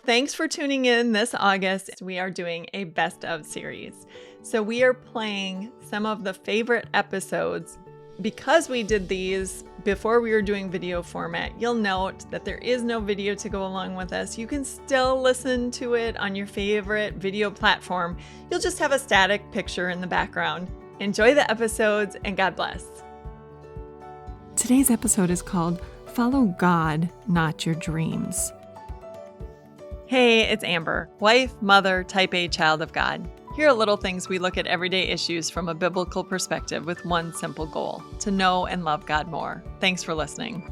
Thanks for tuning in this August. We are doing a best of series. So we are playing some of the favorite episodes. Because we did these before we were doing video format, you'll note that there is no video to go along with us. You can still listen to it on your favorite video platform. You'll just have a static picture in the background. Enjoy the episodes and God bless. Today's episode is called Follow God, Not Your Dreams. Hey, it's Amber, wife, mother, type A child of God. Here are little things we look at everyday issues from a biblical perspective with one simple goal: to know and love God more. Thanks for listening.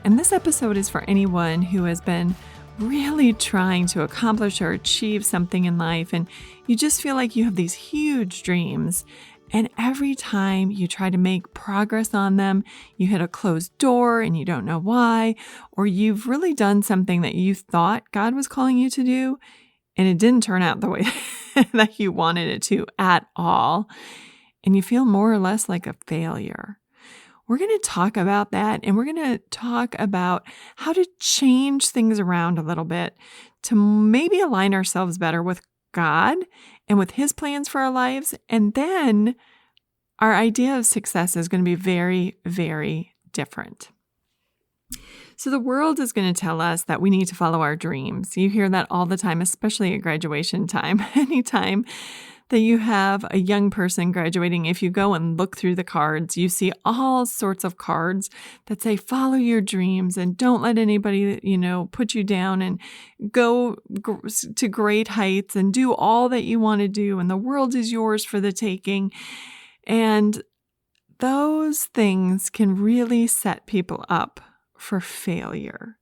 And this episode is for anyone who has been really trying to accomplish or achieve something in life, and you just feel like you have these huge dreams, and every time you try to make progress on them, you hit a closed door and you don't know why, or you've really done something that you thought God was calling you to do, and it didn't turn out the way that you wanted it to at all, and you feel more or less like a failure. We're going to talk about that, and we're going to talk about how to change things around a little bit to maybe align ourselves better with God and with His plans for our lives. And then our idea of success is going to be very, very different. So the world is going to tell us that we need to follow our dreams. You hear that all the time, especially at graduation time. Anytime that you have a young person graduating, if you go and look through the cards, you see all sorts of cards that say, follow your dreams and don't let anybody, put you down, and go to great heights and do all that you want to do. And the world is yours for the taking. And those things can really set people up for failure.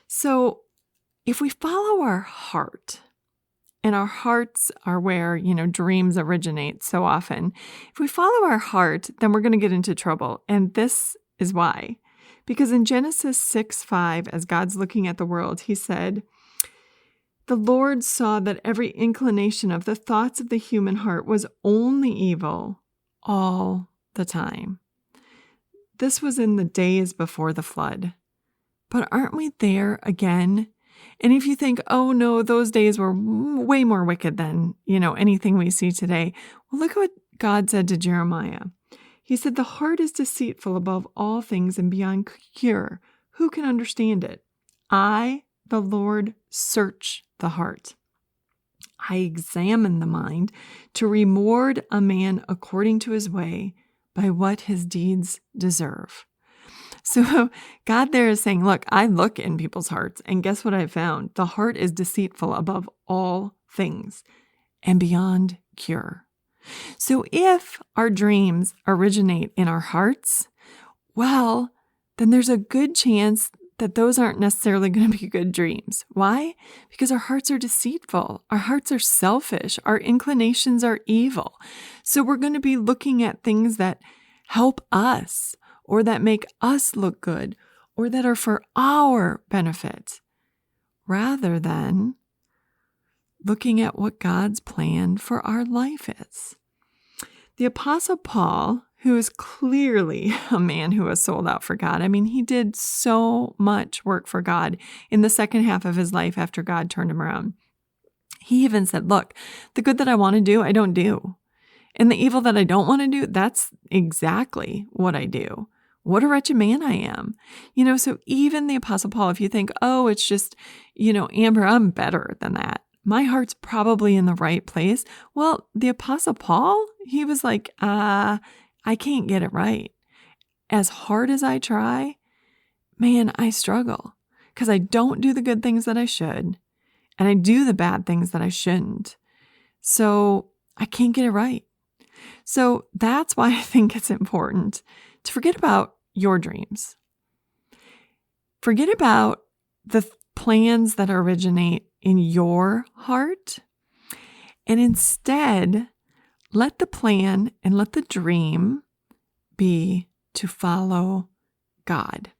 So if we follow our heart, and our hearts are where, dreams originate so often. If we follow our heart, then we're going to get into trouble. And this is why. Because in Genesis 6:5, as God's looking at the world, He said, "The Lord saw that every inclination of the thoughts of the human heart was only evil all the time." This was in the days before the flood. But aren't we there again? And if you think, oh no, those days were way more wicked than, anything we see today. Well, look what God said to Jeremiah. He said, "The heart is deceitful above all things and beyond cure. Who can understand it? I, the Lord, search the heart. I examine the mind to reward a man according to his way by what his deeds deserve." So God there is saying, look, I look in people's hearts, and guess what I found? The heart is deceitful above all things and beyond cure. So if our dreams originate in our hearts, well, then there's a good chance that those aren't necessarily going to be good dreams. Why? Because our hearts are deceitful. Our hearts are selfish. Our inclinations are evil. So we're going to be looking at things that help us, or that make us look good, or that are for our benefit, rather than looking at what God's plan for our life is. The Apostle Paul, who is clearly a man who was sold out for God, he did so much work for God in the second half of his life after God turned him around. He even said, look, the good that I want to do, I don't do. And the evil that I don't want to do, that's exactly what I do. What a wretched man I am. So even the Apostle Paul, if you think, oh, it's just, Amber, I'm better than that. My heart's probably in the right place. Well, the Apostle Paul, he was like, I can't get it right. As hard as I try, man, I struggle because I don't do the good things that I should, and I do the bad things that I shouldn't. So I can't get it right. So that's why I think it's important to forget about your dreams. Forget about the plans that originate in your heart, and instead let the plan and let the dream be to follow God.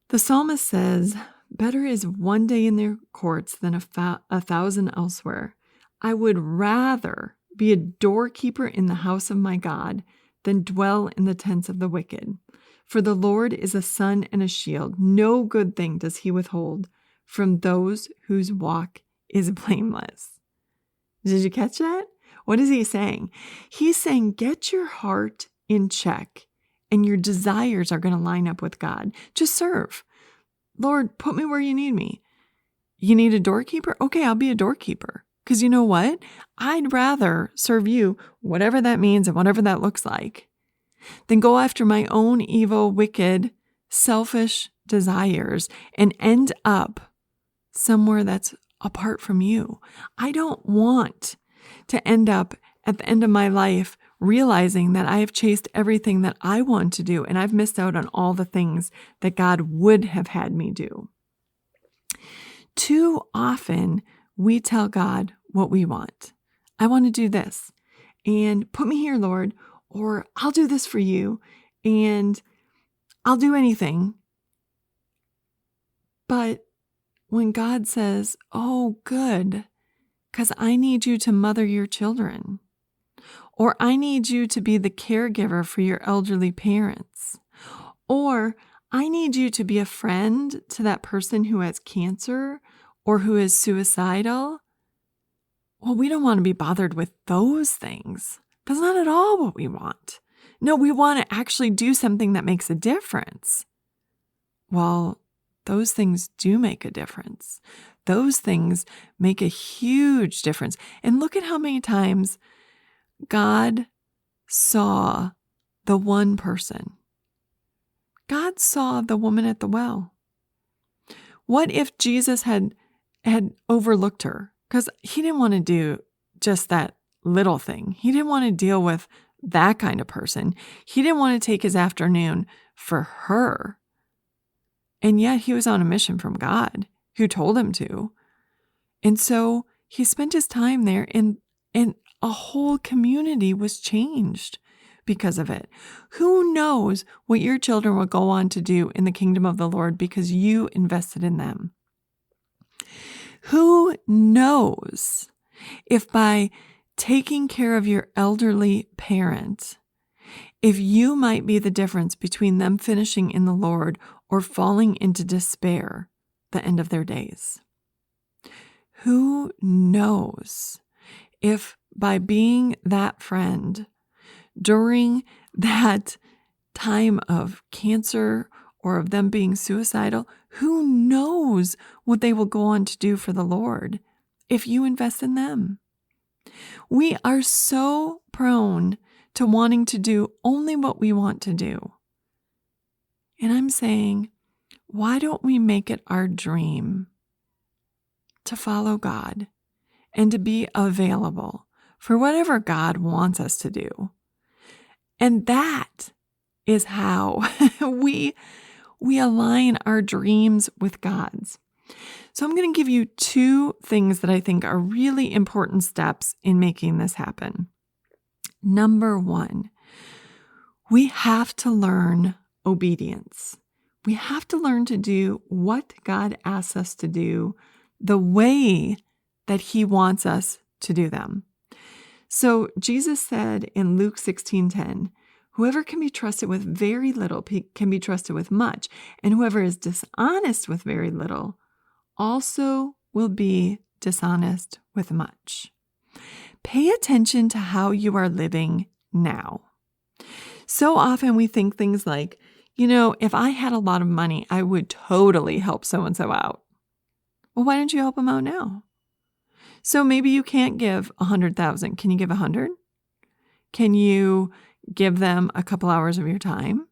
The psalmist says, Better is one day in their courts than a thousand elsewhere. I would rather be a doorkeeper in the house of my God than dwell in the tents of the wicked. For the Lord is a sun and a shield. No good thing does he withhold from those whose walk is blameless. Did you catch that? What is he saying? He's saying, get your heart in check and your desires are going to line up with God. Just serve. Lord, put me where you need me. You need a doorkeeper? Okay, I'll be a doorkeeper. Because you know what? I'd rather serve you, whatever that means and whatever that looks like, than go after my own evil, wicked, selfish desires and end up somewhere that's apart from you. I don't want to end up at the end of my life realizing that I have chased everything that I want to do and I've missed out on all the things that God would have had me do. Too often, we tell God what we want. I want to do this, and put me here, Lord, or I'll do this for you, and I'll do anything. But when God says, oh, good, because I need you to mother your children, or I need you to be the caregiver for your elderly parents, or I need you to be a friend to that person who has cancer or who is suicidal. Well, we don't want to be bothered with those things. That's not at all what we want. No, we want to actually do something that makes a difference. Well, those things do make a difference. Those things make a huge difference. And look at how many times God saw the one person. God saw the woman at the well. What if Jesus had overlooked her? Because he didn't want to do just that little thing. He didn't want to deal with that kind of person. He didn't want to take his afternoon for her. And yet he was on a mission from God who told him to. And so he spent his time there and a whole community was changed because of it. Who knows what your children will go on to do in the kingdom of the Lord because you invested in them? Who knows if by taking care of your elderly parent, if you might be the difference between them finishing in the Lord or falling into despair the end of their days? Who knows if by being that friend during that time of cancer or of them being suicidal, who knows what they will go on to do for the Lord if you invest in them? We are so prone to wanting to do only what we want to do. And I'm saying, why don't we make it our dream to follow God and to be available for whatever God wants us to do? And that is how we align our dreams with God's. So I'm going to give you two things that I think are really important steps in making this happen. Number one, we have to learn obedience. We have to learn to do what God asks us to do the way that he wants us to do them. So Jesus said in Luke 16:10, whoever can be trusted with very little can be trusted with much, and whoever is dishonest with very little also will be dishonest with much. Pay attention to how you are living now. So often we think things like, if I had a lot of money, I would totally help so-and-so out. Well, why don't you help them out now? So maybe you can't give 100,000. Can you give 100? Can you give them a couple hours of your time?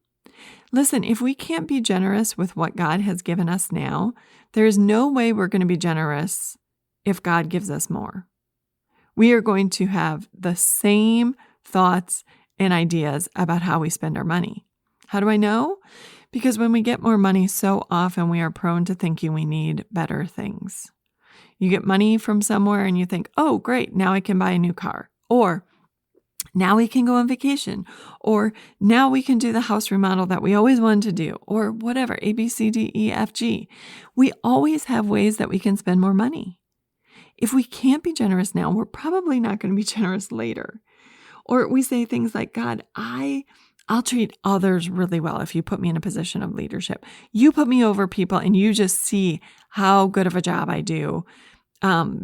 Listen, if we can't be generous with what God has given us now, there is no way we're going to be generous if God gives us more. We are going to have the same thoughts and ideas about how we spend our money. How do I know? Because when we get more money, so often we are prone to thinking we need better things. You get money from somewhere and you think, oh, great, now I can buy a new car. Or Now we can go on vacation, or now we can do the house remodel that we always wanted to do, or whatever, A, B, C, D, E, F, G. We always have ways that we can spend more money. If we can't be generous now, we're probably not going to be generous later. Or we say things like, God, I'll treat others really well if you put me in a position of leadership. You put me over people and you just see how good of a job I do,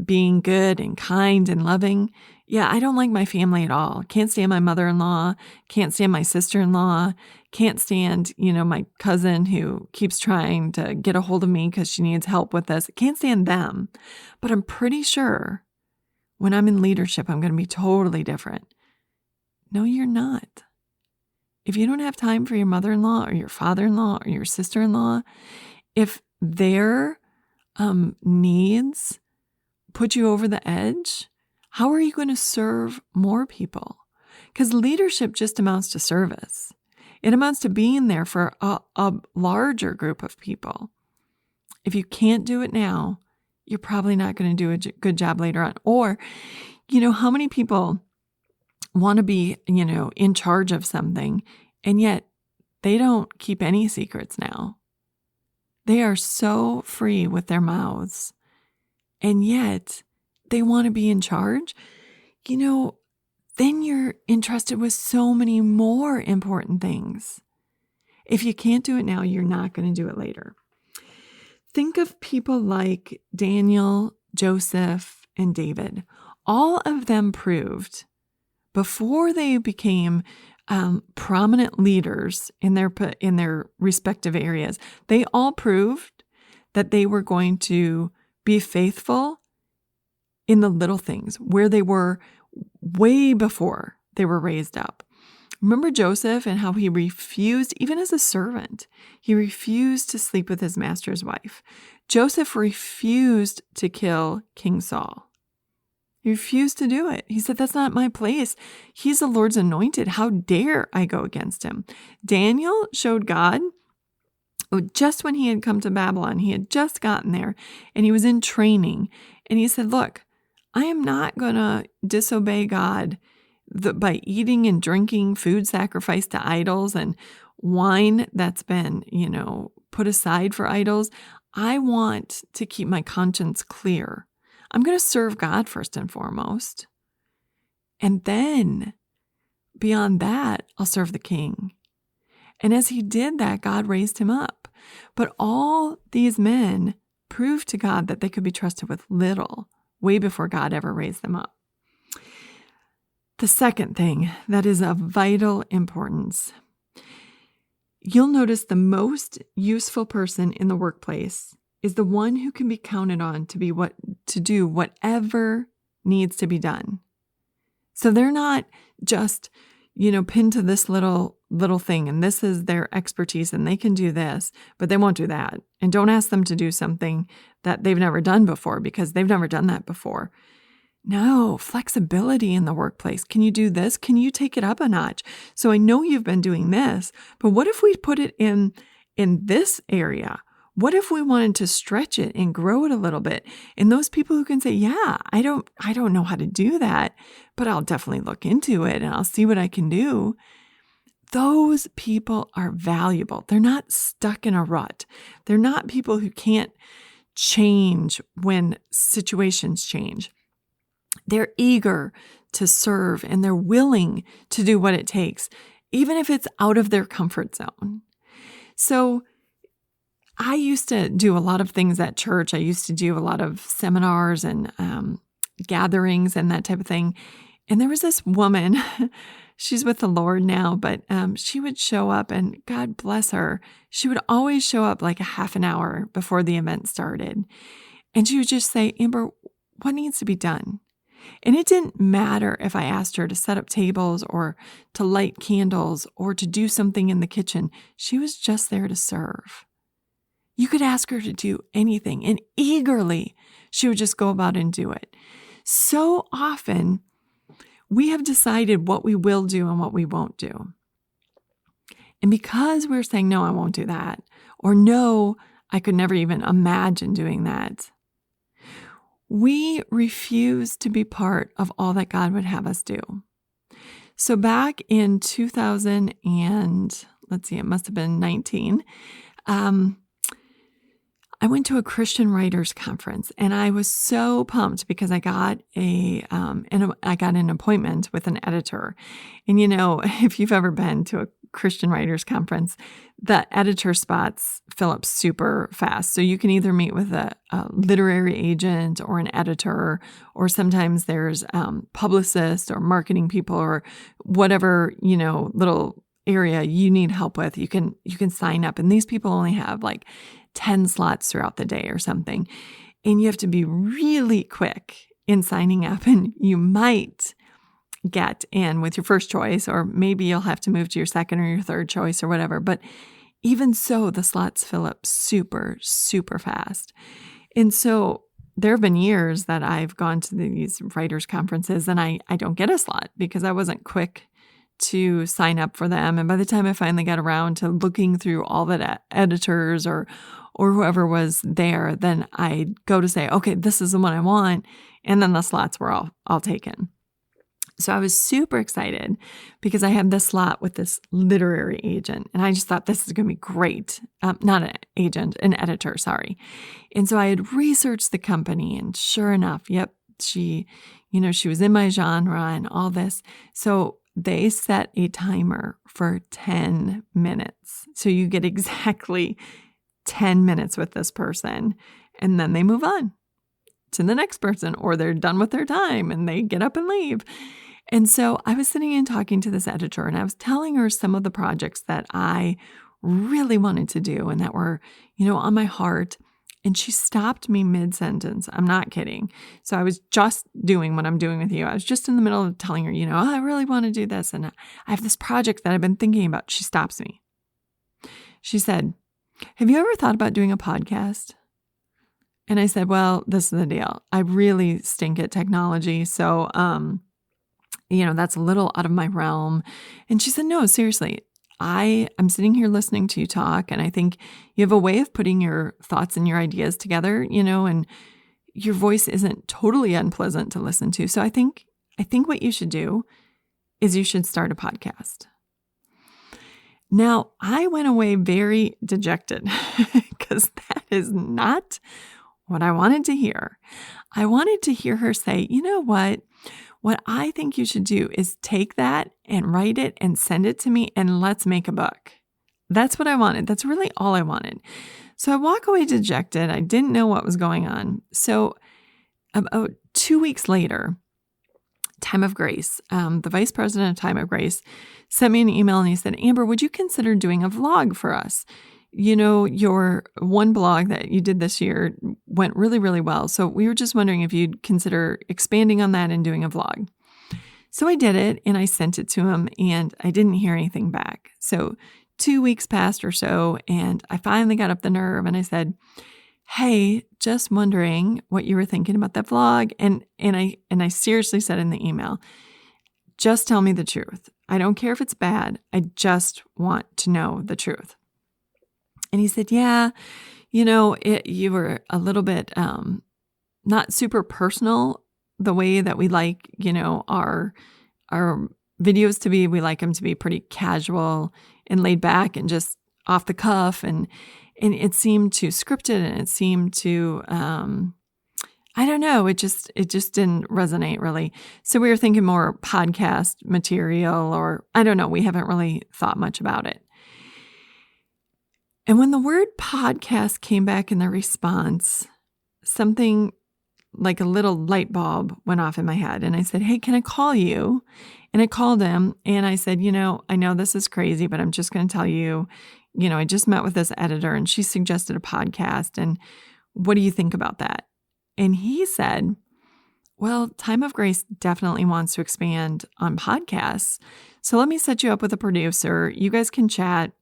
being good and kind and loving. Yeah, I don't like my family at all. Can't stand my mother-in-law, can't stand my sister-in-law, can't stand, my cousin who keeps trying to get a hold of me because she needs help with this. Can't stand them. But I'm pretty sure when I'm in leadership, I'm going to be totally different. No, you're not. If you don't have time for your mother-in-law or your father-in-law or your sister-in-law, if their needs put you over the edge, how are you going to serve more people? Because leadership just amounts to service. It amounts to being there for a larger group of people. If you can't do it now, you're probably not going to do a good job later on. Or, how many people want to be, in charge of something, and yet they don't keep any secrets now. They are so free with their mouths, and yet they want to be in charge. Then you're entrusted with so many more important things. If you can't do it now, you're not going to do it later. Think of people like Daniel, Joseph, and David. All of them proved before they became prominent leaders in their respective areas, they all proved that they were going to be faithful in the little things where they were way before they were raised up. Remember Joseph and how he refused, even as a servant, he refused to sleep with his master's wife. Joseph refused to kill King Saul. He refused to do it. He said, that's not my place. He's the Lord's anointed. How dare I go against him? Daniel showed God, just when he had come to Babylon, he had just gotten there and he was in training. And he said, look, I am not going to disobey God by eating and drinking food sacrificed to idols and wine that's been, put aside for idols. I want to keep my conscience clear. I'm going to serve God first and foremost. And then beyond that, I'll serve the king. And as he did that, God raised him up. But all these men proved to God that they could be trusted with little, way before God ever raised them up. The second thing that is of vital importance, you'll notice the most useful person in the workplace is the one who can be counted on to do whatever needs to be done. So they're not just, pinned to this little thing and this is their expertise and they can do this, but they won't do that. And don't ask them to do something that they've never done before because they've never done that before. No, flexibility in the workplace. Can you do this? Can you take it up a notch? So I know you've been doing this, but what if we put it in this area? What if we wanted to stretch it and grow it a little bit? And those people who can say, yeah, I don't know how to do that, but I'll definitely look into it and I'll see what I can do. Those people are valuable. They're not stuck in a rut. They're not people who can't change when situations change. They're eager to serve and they're willing to do what it takes, even if it's out of their comfort zone. So I used to do a lot of things at church. I used to do a lot of seminars and gatherings and that type of thing. And there was this woman, she's with the Lord now, but she would show up and God bless her. She would always show up like a half an hour before the event started. And she would just say, Amber, what needs to be done? And it didn't matter if I asked her to set up tables or to light candles or to do something in the kitchen. She was just there to serve. You could ask her to do anything, and eagerly she would just go about and do it. So often, we have decided what we will do and what we won't do. And because we're saying, no, I won't do that, or no, I could never even imagine doing that, we refuse to be part of all that God would have us do. So back in 2000 and let's see, it must have been 19, I went to a Christian writers conference, and I was so pumped because I got I got an appointment with an editor. And if you've ever been to a Christian writers conference, the editor spots fill up super fast. So you can either meet with a literary agent or an editor, or sometimes there's publicists or marketing people or whatever little area you need help with. You can sign up, and these people only have like 10 slots throughout the day or something. And you have to be really quick in signing up, and you might get in with your first choice, or maybe you'll have to move to your second or your third choice or whatever. But even so, the slots fill up super, super fast. And so there have been years that I've gone to these writers' conferences and I don't get a slot because I wasn't quick to sign up for them. And by the time I finally got around to looking through all the editors or whoever was there, then I'd go to say, okay, this is the one I want. And then the slots were all taken. So I was super excited because I had this slot with this literary agent. And I just thought this is going to be great. Not an agent, an editor, sorry. And so I had researched the company, and sure enough, yep, she was in my genre and all this. So they set a timer for 10 minutes. So you get exactly 10 minutes with this person, and then they move on to the next person, or they're done with their time and they get up and leave. And so I was sitting and talking to this editor, and I was telling her some of the projects that I really wanted to do and that were, on my heart. And she stopped me mid-sentence. I'm not kidding. So I was just doing what I'm doing with you. I was just in the middle of telling her, I really want to do this. And I have this project that I've been thinking about. She stops me. She said, have you ever thought about doing a podcast? And I said, well, this is the deal. I really stink at technology. So, that's a little out of my realm. And she said, no, seriously. I'm sitting here listening to you talk, and I think you have a way of putting your thoughts and your ideas together, and your voice isn't totally unpleasant to listen to. So I think what you should do is you should start a podcast. Now, I went away very dejected because that is not what I wanted to hear. I wanted to hear her say, you know what? What I think you should do is take that and write it and send it to me, and let's make a book. That's what I wanted. That's really all I wanted. So I walk away dejected. I didn't know what was going on. So about 2 weeks later, Time of Grace, the vice president of Time of Grace, sent me an email, and he said, Amber, would you consider doing a vlog for us? Your one blog that you did this year went really, really well. So we were just wondering if you'd consider expanding on that and doing a vlog. So I did it, and I sent it to him, and I didn't hear anything back. So 2 weeks passed or so, and I finally got up the nerve, and I said, hey, just wondering what you were thinking about that vlog. And I seriously said in the email, just tell me the truth. I don't care if it's bad. I just want to know the truth. And he said, yeah, you were a little bit not super personal the way that we like, our videos to be. We like them to be pretty casual and laid back and just off the cuff. And it seemed too scripted, and it seemed too, I don't know, it just didn't resonate really. So we were thinking more podcast material, or I don't know, we haven't really thought much about it. And when the word podcast came back in the response, something like a little light bulb went off in my head. And I said, hey, can I call you? And I called him, and I said, I know this is crazy, but I'm just going to tell you, I just met with this editor, and she suggested a podcast. And what do you think about that? And he said, well, Time of Grace definitely wants to expand on podcasts. So let me set you up with a producer. You guys can chat.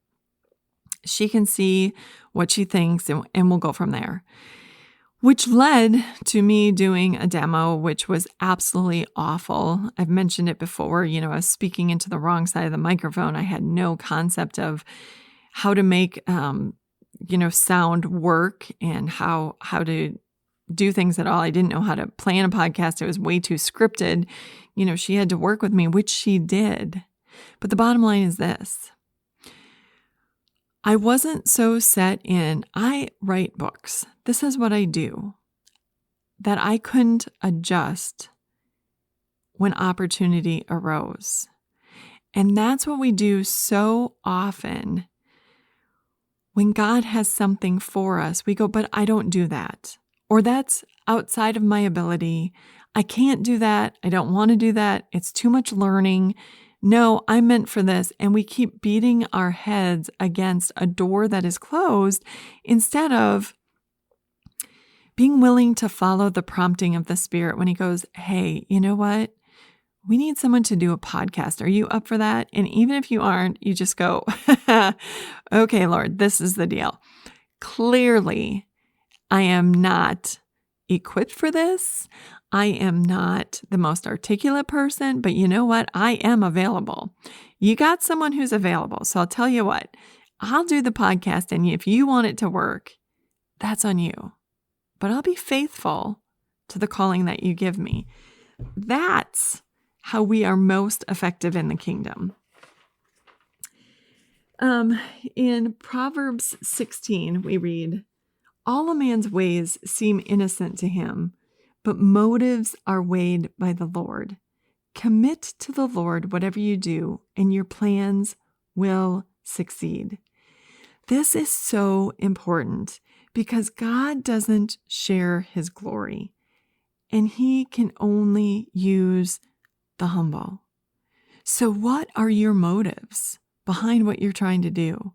She can see what she thinks, and we'll go from there. Which led to me doing a demo, which was absolutely awful. I've mentioned it before. I was speaking into the wrong side of the microphone. I had no concept of how to make, sound work, and how to, do things at all. I didn't know how to plan a podcast. It was way too scripted. She had to work with me, which she did. But the bottom line is this. I wasn't so set in, I write books. This is what I do, that I couldn't adjust when opportunity arose. And that's what we do so often. When God has something for us, we go, but I don't do that. Or that's outside of my ability. I can't do that. I don't want to do that. It's too much learning. No, I'm meant for this. And we keep beating our heads against a door that is closed instead of being willing to follow the prompting of the Spirit when He goes, hey, you know what? We need someone to do a podcast. Are you up for that? And even if you aren't, you just go, okay, Lord, this is the deal. Clearly, I am not equipped for this. I am not the most articulate person, but you know what? I am available. You got someone who's available. So I'll tell you what, I'll do the podcast, and if you want it to work, that's on you. But I'll be faithful to the calling that you give me. That's how we are most effective in the kingdom. In Proverbs 16, we read, all a man's ways seem innocent to him, but motives are weighed by the Lord. Commit to the Lord whatever you do, and your plans will succeed. This is so important because God doesn't share His glory, and He can only use the humble. So what are your motives behind what you're trying to do?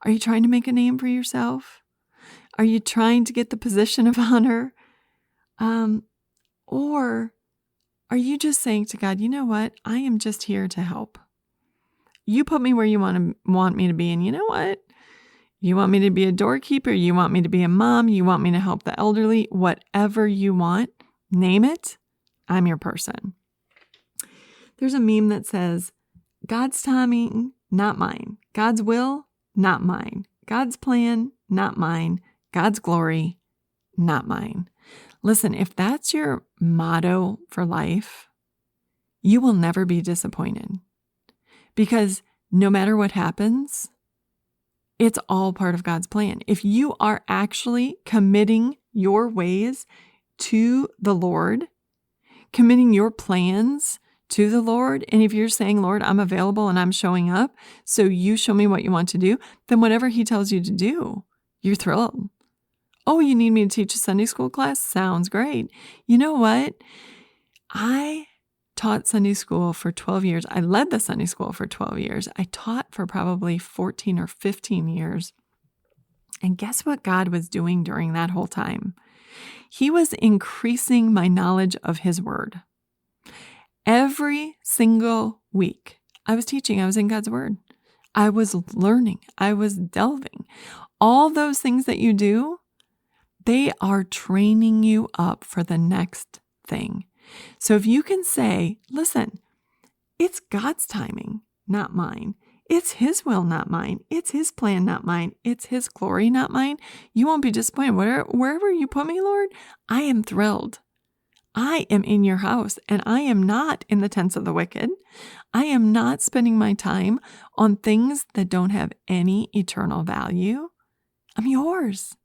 Are you trying to make a name for yourself? Are you trying to get the position of honor? Or are you just saying to God, you know what? I am just here to help. You put me where you want me to be. And you know what? You want me to be a doorkeeper. You want me to be a mom. You want me to help the elderly. Whatever you want, name it. I'm your person. There's a meme that says, God's timing, not mine. God's will, not mine. God's plan, not mine. God's glory, not mine. Listen, if that's your motto for life, you will never be disappointed. Because no matter what happens, it's all part of God's plan. If you are actually committing your ways to the Lord, committing your plans to the Lord, and if you're saying, Lord, I'm available and I'm showing up, so you show me what you want to do, then whatever He tells you to do, you're thrilled. Oh, you need me to teach a Sunday school class? Sounds great. You know what? I taught Sunday school for 12 years. I led the Sunday school for 12 years. I taught for probably 14 or 15 years. And guess what God was doing during that whole time? He was increasing my knowledge of His Word. Every single week, I was teaching. I was in God's Word. I was learning. I was delving. All those things that you do, they are training you up for the next thing. So if you can say, listen, it's God's timing, not mine. It's His will, not mine. It's His plan, not mine. It's His glory, not mine. You won't be disappointed. Wherever you put me, Lord, I am thrilled. I am in your house, and I am not in the tents of the wicked. I am not spending my time on things that don't have any eternal value. I'm yours.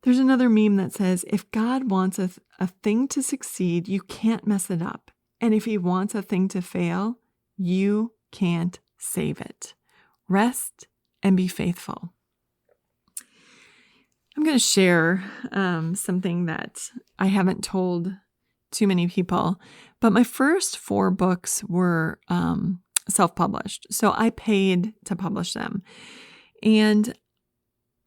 There's another meme that says, if God wants a thing to succeed, you can't mess it up. And if He wants a thing to fail, you can't save it. Rest and be faithful. I'm going to share something that I haven't told too many people, but my first 4 books were self-published. So I paid to publish them. And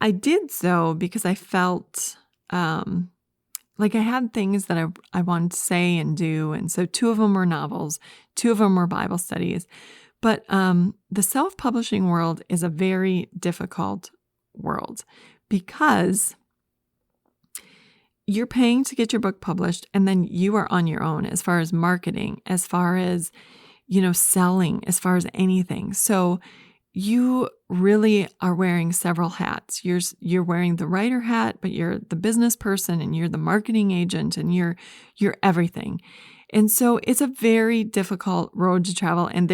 I did so because I felt like I had things that I wanted to say and do. And so 2 of them were novels, 2 of them were Bible studies. But the self-publishing world is a very difficult world because you're paying to get your book published, and then you are on your own as far as marketing, as far as, selling, as far as anything. So you really are wearing several hats. You're wearing the writer hat, but you're the business person and you're the marketing agent and you're everything. And so it's a very difficult road to travel. And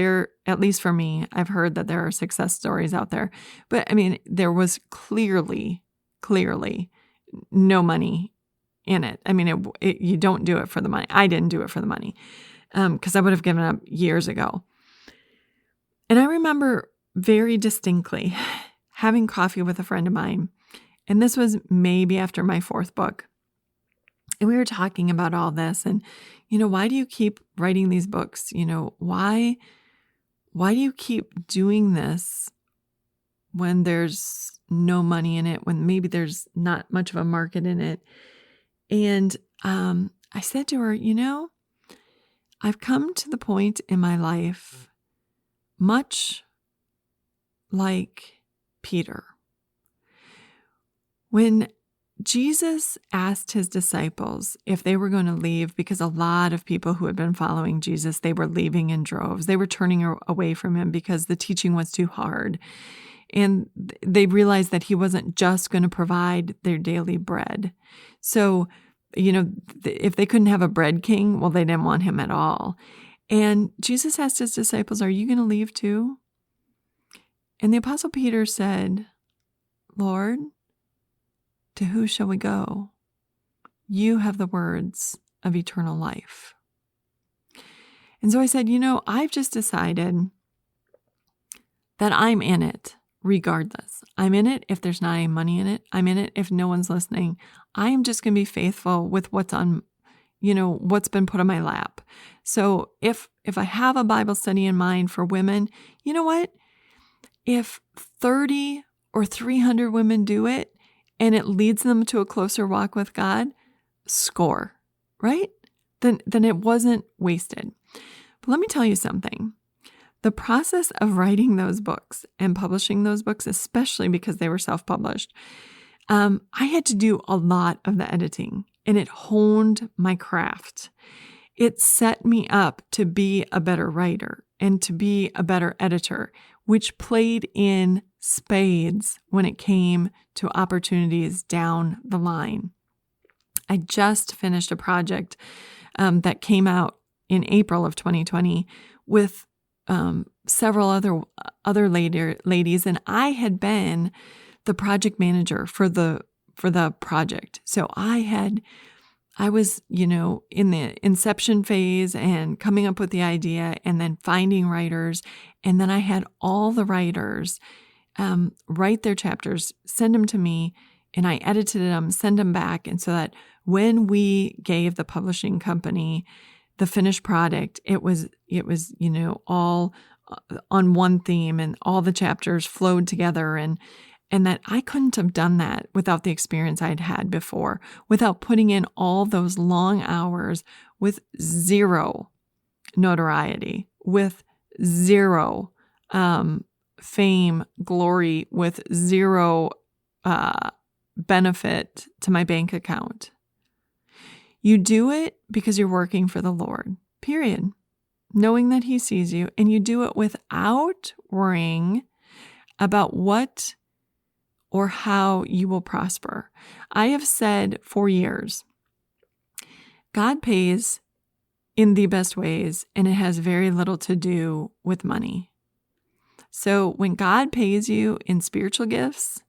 at least for me, I've heard that there are success stories out there. But I mean, there was clearly no money in it. I mean, you don't do it for the money. I didn't do it for the money because I would have given up years ago. And I remember very distinctly having coffee with a friend of mine. And this was maybe after my 4th book. And we were talking about all this and, why do you keep writing these books? Why do you keep doing this when there's no money in it, when maybe there's not much of a market in it? And I said to her, I've come to the point in my life, much like Peter. When Jesus asked his disciples if they were going to leave, because a lot of people who had been following Jesus, they were leaving in droves. They were turning away from him because the teaching was too hard. And they realized that he wasn't just going to provide their daily bread. So, if they couldn't have a bread king, well, they didn't want him at all. And Jesus asked his disciples, "Are you going to leave too?" And the Apostle Peter said, "Lord, to who shall we go? You have the words of eternal life." And so I said, I've just decided that I'm in it regardless. I'm in it if there's not any money in it. I'm in it if no one's listening. I am just going to be faithful with what's on, what's been put on my lap. So if I have a Bible study in mind for women, you know what? If 30 or 300 women do it, and it leads them to a closer walk with God, score, right? Then it wasn't wasted. But let me tell you something. The process of writing those books and publishing those books, especially because they were self-published, I had to do a lot of the editing, and it honed my craft. It set me up to be a better writer and to be a better editor, which played in spades when it came to opportunities down the line. I just finished a project that came out in April of 2020 with several other ladies, and I had been the project manager for the project. So I was, in the inception phase and coming up with the idea and then finding writers. And then I had all the writers write their chapters, send them to me, and I edited them, send them back. And so that when we gave the publishing company the finished product, it was, all on one theme and all the chapters flowed together, and that I couldn't have done that without the experience I'd had before, without putting in all those long hours with zero notoriety, with zero fame, glory, with zero benefit to my bank account. You do it because you're working for the Lord, period. Knowing that He sees you, and you do it without worrying about what or how you will prosper. I have said for years, God pays in the best ways, and it has very little to do with money. So when God pays you in spiritual gifts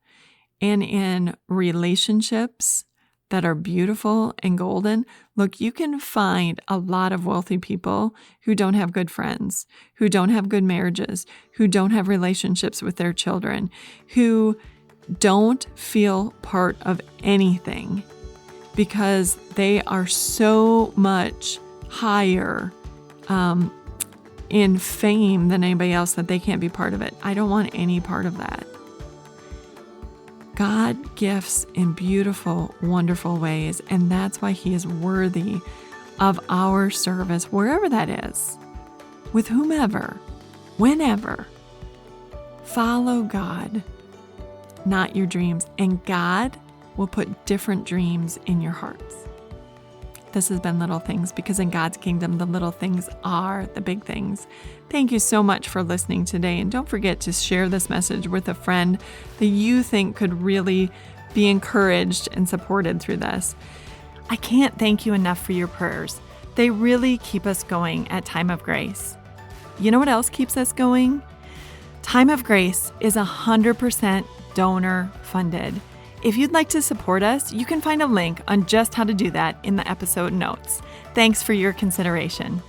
and in relationships that are beautiful and golden, look, you can find a lot of wealthy people who don't have good friends, who don't have good marriages, who don't have relationships with their children, who don't feel part of anything because they are so much higher in fame than anybody else that they can't be part of it. I don't want any part of that. God gifts in beautiful, wonderful ways, and that's why He is worthy of our service, wherever that is, with whomever, whenever. Follow God, not your dreams, and God will put different dreams in your hearts. this has been Little Things, because in God's kingdom, the little things are the big things. Thank you so much for listening today. And don't forget to share this message with a friend that you think could really be encouraged and supported through this. I can't thank you enough for your prayers. They really keep us going at Time of Grace. You know what else keeps us going? Time of Grace is 100% donor funded. If you'd like to support us, you can find a link on just how to do that in the episode notes. Thanks for your consideration.